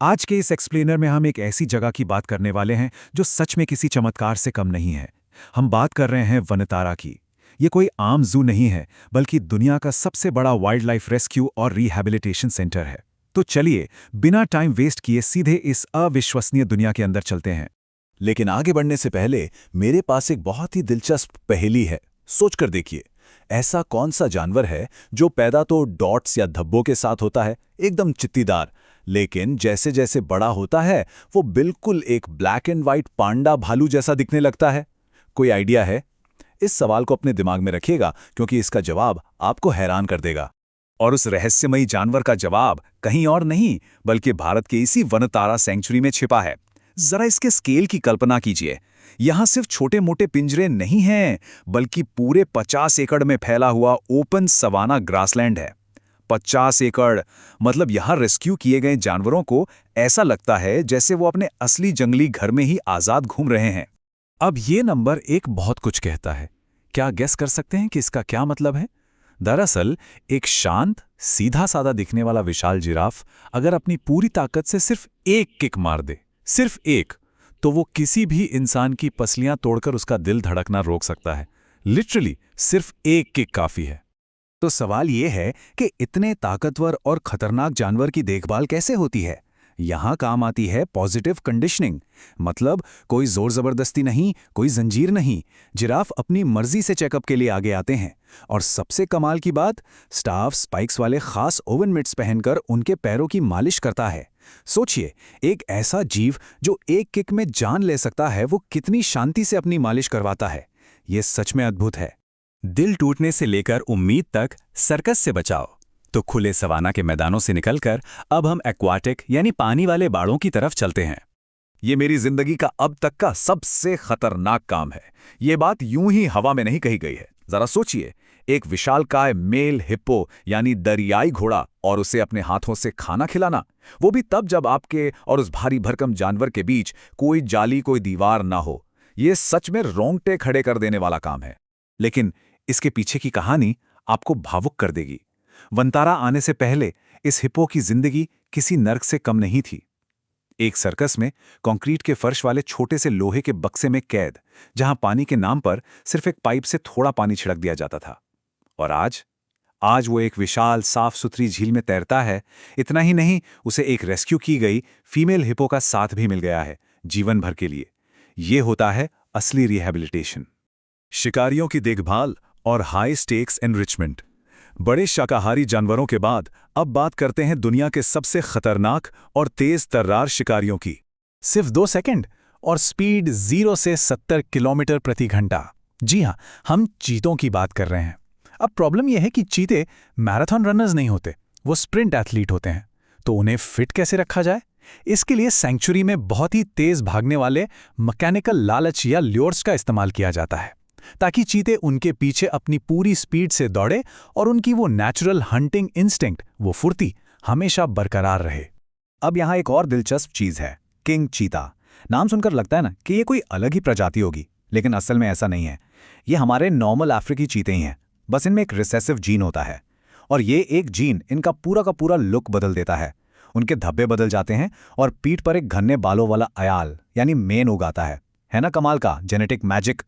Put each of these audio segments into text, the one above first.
आज के इस एक्सप्लेनर में हम एक ऐसी जगह की बात करने वाले हैं जो सच में किसी चमत्कार से कम नहीं है। हम बात कर रहे हैं वनतारा की। ये कोई आम जू नहीं है, बल्कि दुनिया का सबसे बड़ा वाइल्ड लाइफ रेस्क्यू और रिहैबिलिटेशन सेंटर है। तो चलिए, बिना टाइम वेस्ट किए सीधे इस अविश्वसनीय दुनिया के अंदर चलते हैं। लेकिन आगे बढ़ने से पहले मेरे पास एक बहुत ही दिलचस्प पहेली है। सोचकर देखिए, ऐसा कौन सा जानवर है जो पैदा तो डॉट्स या धब्बों के साथ होता है, एकदम चित्तीदार, लेकिन जैसे जैसे बड़ा होता है वो बिल्कुल एक ब्लैक एंड व्हाइट पांडा भालू जैसा दिखने लगता है। कोई आइडिया है? इस सवाल को अपने दिमाग में रखिएगा, क्योंकि इसका जवाब आपको हैरान कर देगा। और उस रहस्यमयी जानवर का जवाब कहीं और नहीं, बल्कि भारत के इसी वनतारा सेंचुरी में छिपा है। जरा इसके स्केल की कल्पना कीजिए। यहां सिर्फ छोटे मोटे पिंजरे नहीं हैं, बल्कि पूरे 50 एकड़ में फैला हुआ ओपन सवाना ग्रासलैंड है। 50 एकड़ मतलब यहां रेस्क्यू किए गए जानवरों को ऐसा लगता है जैसे वो अपने असली जंगली घर में ही आजाद घूम रहे हैं। अब ये नंबर एक बहुत कुछ कहता है। क्या गेस कर सकते हैं कि इसका क्या मतलब है? दरअसल एक शांत, सीधा सादा दिखने वाला विशाल जिराफ अगर अपनी पूरी ताकत से सिर्फ एक किक मार दे, सिर्फ एक, तो वो किसी भी इंसान की पसलियां तोड़कर उसका दिल धड़कना रोक सकता है। लिटरली सिर्फ एक किक काफी है। तो सवाल ये है कि इतने ताकतवर और खतरनाक जानवर की देखभाल कैसे होती है? यहां काम आती है पॉजिटिव कंडीशनिंग। मतलब कोई जोर जबरदस्ती नहीं, कोई जंजीर नहीं। जिराफ अपनी मर्जी से चेकअप के लिए आगे आते हैं। और सबसे कमाल की बात, स्टाफ स्पाइक्स वाले खास ओवन मिट्स पहनकर उनके पैरों की मालिश करता है। सोचिए, एक ऐसा जीव जो एक किक में जान ले सकता है, वो कितनी शांति से अपनी मालिश करवाता है। ये सच में अद्भुत है। दिल टूटने से लेकर उम्मीद तक, सर्कस से बचाओ तो खुले सवाना के मैदानों से निकलकर अब हम एक्वाटिक यानी पानी वाले बाड़ों की तरफ चलते हैं। ये मेरी जिंदगी का अब तक का सबसे खतरनाक काम है। ये बात यूं ही हवा में नहीं कही गई है। जरा सोचिए, एक विशालकाय मेल हिप्पो यानी दरियाई घोड़ा और उसे अपने हाथों से खाना खिलाना, वो भी तब जब आपके और उस भारी भरकम जानवर के बीच कोई जाली, कोई दीवार ना हो। ये सच में रोंगटे खड़े कर देने वाला काम है। लेकिन इसके पीछे की कहानी आपको भावुक कर देगी। वनतारा आने से पहले इस हिप्पो की जिंदगी किसी नर्क से कम नहीं थी। एक सर्कस में कंक्रीट के फर्श वाले छोटे से लोहे के बक्से में कैद, जहां पानी के नाम पर सिर्फ एक पाइप से थोड़ा पानी छिड़क दिया जाता था। और आज वो एक विशाल साफ सुथरी झील में तैरता है। इतना ही नहीं, उसे एक रेस्क्यू की गई फीमेल हिप्पो का साथ भी मिल गया है, जीवन भर के लिए। ये होता है असली रिहैबिलिटेशन। शिकारियों की देखभाल और हाई स्टेक्स एनरिचमेंट। बड़े शाकाहारी जानवरों के बाद अब बात करते हैं दुनिया के सबसे खतरनाक और तेज तर्रार शिकारियों की। सिर्फ 2 सेकंड और स्पीड 0 से 70 किलोमीटर प्रति घंटा। जी हां, हम चीतों की बात कर रहे हैं। अब प्रॉब्लम यह है कि चीते मैराथन रनर्स नहीं होते, वो स्प्रिंट एथलीट होते हैं। तो उन्हें फिट कैसे रखा जाए? इसके लिए सेंचुरी में बहुत ही तेज भागने वाले मैकेनिकल लालच या ल्योर्स का इस्तेमाल किया जाता है, ताकि चीते उनके पीछे अपनी पूरी स्पीड से दौड़े और उनकी वो नेचुरल हंटिंग इंस्टिंक्ट, वो फुर्ती हमेशा बरकरार रहे। अब यहाँ एक और दिलचस्प चीज है, किंग चीता। नाम सुनकर लगता है ना कि ये कोई अलग ही प्रजाति होगी, लेकिन असल में ऐसा नहीं है। ये हमारे नॉर्मल अफ्रीकी चीते ही हैं, बस इनमें एक रिसेसिव जीन होता है। और ये एक जीन इनका पूरा का पूरा लुक बदल देता है। उनके धब्बे बदल जाते हैं और पीठ पर एक घने बालों वाला अयाल यानी मेन उगाता है ना कमाल का जेनेटिक मैजिक।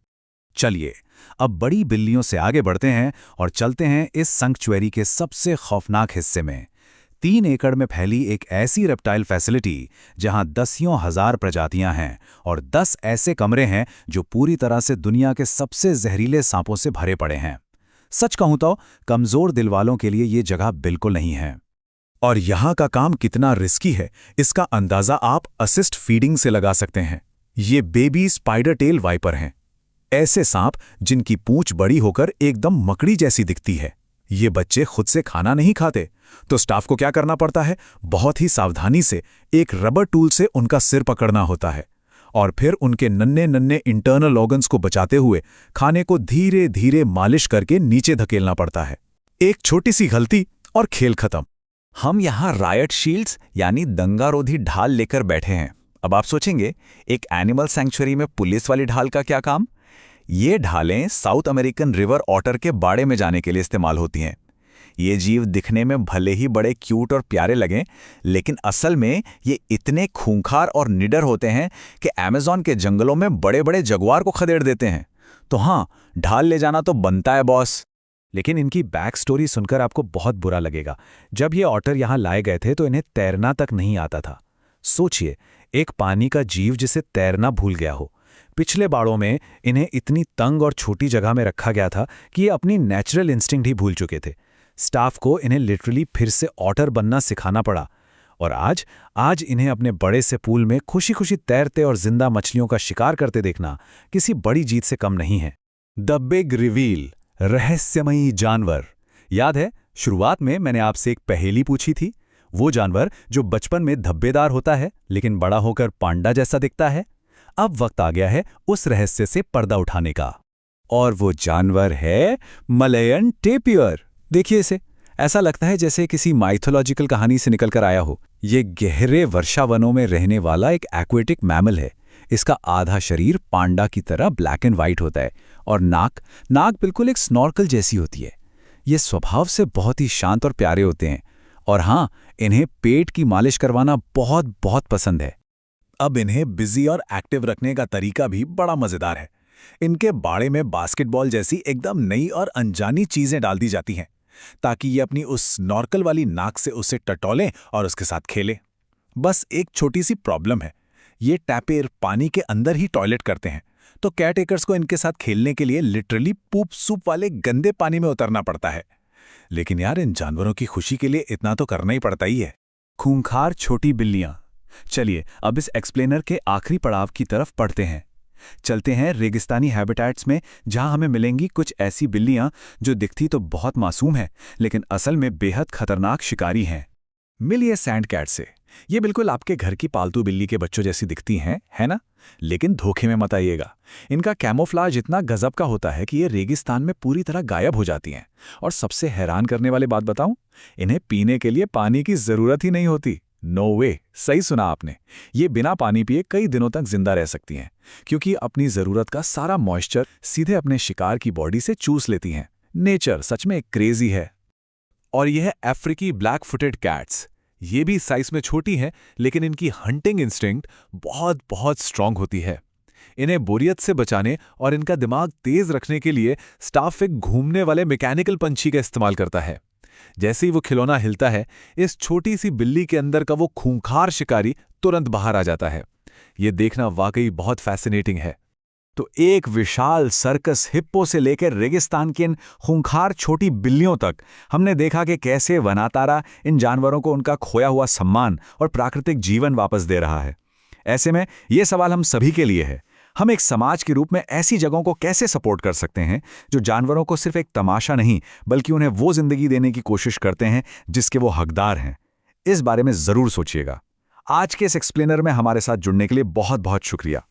चलिए, अब बड़ी बिल्लियों से आगे बढ़ते हैं और चलते हैं इस संक्चुएरी के सबसे खौफनाक हिस्से में। 3 एकड़ में फैली एक ऐसी रेप्टाइल फैसिलिटी जहां दसियों हजार प्रजातियां हैं और 10 ऐसे कमरे हैं जो पूरी तरह से दुनिया के सबसे जहरीले सांपों से भरे पड़े हैं। सच कहूं तो कमजोर दिल वालों के लिए ये जगह बिल्कुल नहीं है। और यहां का काम कितना रिस्की है, इसका अंदाजा आप असिस्ट फीडिंग से लगा सकते हैं। ये बेबी स्पाइडर टेल वाइपर हैं, ऐसे सांप जिनकी पूंछ बड़ी होकर एकदम मकड़ी जैसी दिखती है। ये बच्चे खुद से खाना नहीं खाते, तो स्टाफ को क्या करना पड़ता है? बहुत ही सावधानी से एक रबर टूल से उनका सिर पकड़ना होता है और फिर उनके नन्हे नन्हे इंटरनल ऑर्गन्स को बचाते हुए खाने को धीरे धीरे मालिश करके नीचे धकेलना पड़ता है। एक छोटी सी गलती और खेल खत्म। हम यहाँ रायट शील्ड्स यानी दंगारोधी ढाल लेकर बैठे हैं। अब आप सोचेंगे, एक एनिमल सैंक्चुरी में पुलिस वाली ढाल का क्या काम? ये ढालें साउथ अमेरिकन रिवर ऑटर के बाड़े में जाने के लिए इस्तेमाल होती हैं। ये जीव दिखने में भले ही बड़े क्यूट और प्यारे लगें, लेकिन असल में ये इतने खूंखार और निडर होते हैं कि अमेज़न के जंगलों में बड़े बड़े जगुआर को खदेड़ देते हैं। तो हाँ, ढाल ले जाना तो बनता है बॉस। लेकिन इनकी बैक स्टोरी सुनकर आपको बहुत बुरा लगेगा। जब ये ऑटर यहाँ लाए गए थे तो इन्हें तैरना तक नहीं आता था। सोचिए, एक पानी का जीव जिसे तैरना भूल गया हो। पिछले बाड़ों में इन्हें इतनी तंग और छोटी जगह में रखा गया था कि ये अपनी नेचुरल इंस्टिंक्ट ही भूल चुके थे। स्टाफ को इन्हें लिटरली फिर से ऑटर बनना सिखाना पड़ा। और आज इन्हें अपने बड़े से पूल में खुशी खुशी तैरते और जिंदा मछलियों का शिकार करते देखना किसी बड़ी जीत से कम नहीं है। द बिग रिवील, रहस्यमयी जानवर। याद है, शुरुआत में मैंने आपसे एक पहेली पूछी थी। वो जानवर जो बचपन में धब्बेदार होता है लेकिन बड़ा होकर पांडा जैसा दिखता है। अब वक्त आ गया है उस रहस्य से पर्दा उठाने का। और वो जानवर है मलयन टेपियर। देखिए इसे, ऐसा लगता है जैसे किसी माइथोलॉजिकल कहानी से निकलकर आया हो। ये गहरे वर्षावनों में रहने वाला एक एक्वेटिक मैमल है। इसका आधा शरीर पांडा की तरह ब्लैक एंड व्हाइट होता है और नाक बिल्कुल एक स्नॉर्कल जैसी होती है। ये स्वभाव से बहुत ही शांत और प्यारे होते हैं। और हाँ, इन्हें पेट की मालिश करवाना बहुत बहुत पसंद है। अब इन्हें बिजी और एक्टिव रखने का तरीका भी बड़ा मजेदार है। इनके बाड़े में बास्केटबॉल जैसी एकदम नई और अनजानी चीजें डाल दी जाती हैं ताकि ये अपनी उस स्नॉर्कल वाली नाक से उसे टटोलें और उसके साथ खेलें। बस एक छोटी सी प्रॉब्लम है, ये टैपेर पानी के अंदर ही टॉयलेट करते हैं, तो केयरटेकर्स को इनके साथ खेलने के लिए लिटरली पूप सूप वाले गंदे पानी में उतरना पड़ता है। लेकिन यार, इन जानवरों की खुशी के लिए इतना तो करना ही पड़ता ही है। खूंखार छोटी बिल्लियां। चलिए अब इस एक्सप्लेनर के आखिरी पड़ाव की तरफ पढ़ते हैं। चलते हैं रेगिस्तानी हैबिटेट्स में, जहां हमें मिलेंगी कुछ ऐसी बिल्लियां जो दिखती तो बहुत मासूम है लेकिन असल में बेहद खतरनाक शिकारी हैं। मिलिए सैंड कैट से। ये बिल्कुल आपके घर की पालतू बिल्ली के बच्चों जैसी दिखती हैं, है ना? लेकिन धोखे में मत आइएगा। इनका कैमोफ्लाज इतना गजब का होता है कि ये रेगिस्तान में पूरी तरह गायब हो जाती हैं। और सबसे हैरान करने वाली बात बताऊं, इन्हें पीने के लिए पानी की जरूरत ही नहीं होती। नो वे, सही सुना आपने। ये बिना पानी पिए कई दिनों तक जिंदा रह सकती हैं क्योंकि अपनी जरूरत का सारा मॉइस्चर सीधे अपने शिकार की बॉडी से चूस लेती हैं। नेचर सच में क्रेजी है। और यह है अफ्रीकी ब्लैक फुटेड कैट्स। ये भी साइज में छोटी हैं लेकिन इनकी हंटिंग इंस्टिंक्ट बहुत बहुत स्ट्रांग होती है। इन्हें बोरियत से बचाने और इनका दिमाग तेज रखने के लिए स्टाफ एक घूमने वाले मैकेनिकल पंछी का इस्तेमाल करता है। जैसे ही वो खिलौना हिलता है, इस छोटी सी बिल्ली के अंदर का वो खूंखार शिकारी तुरंत बाहर आ जाता है। ये देखना वाकई बहुत फैसिनेटिंग है। तो एक विशाल सर्कस हिप्पो से लेकर रेगिस्तान की इन खूंखार छोटी बिल्लियों तक हमने देखा कि कैसे वनातारा इन जानवरों को उनका खोया हुआ सम्मान और प्राकृतिक जीवन वापस दे रहा है। ऐसे में ये सवाल हम सभी के लिए है, हम एक समाज के रूप में ऐसी जगहों को कैसे सपोर्ट कर सकते हैं जो जानवरों को सिर्फ एक तमाशा नहीं बल्कि उन्हें वो जिंदगी देने की कोशिश करते हैं जिसके वो हकदार हैं। इस बारे में जरूर सोचिएगा। आज के इस एक्सप्लेनर में हमारे साथ जुड़ने के लिए बहुत बहुत शुक्रिया।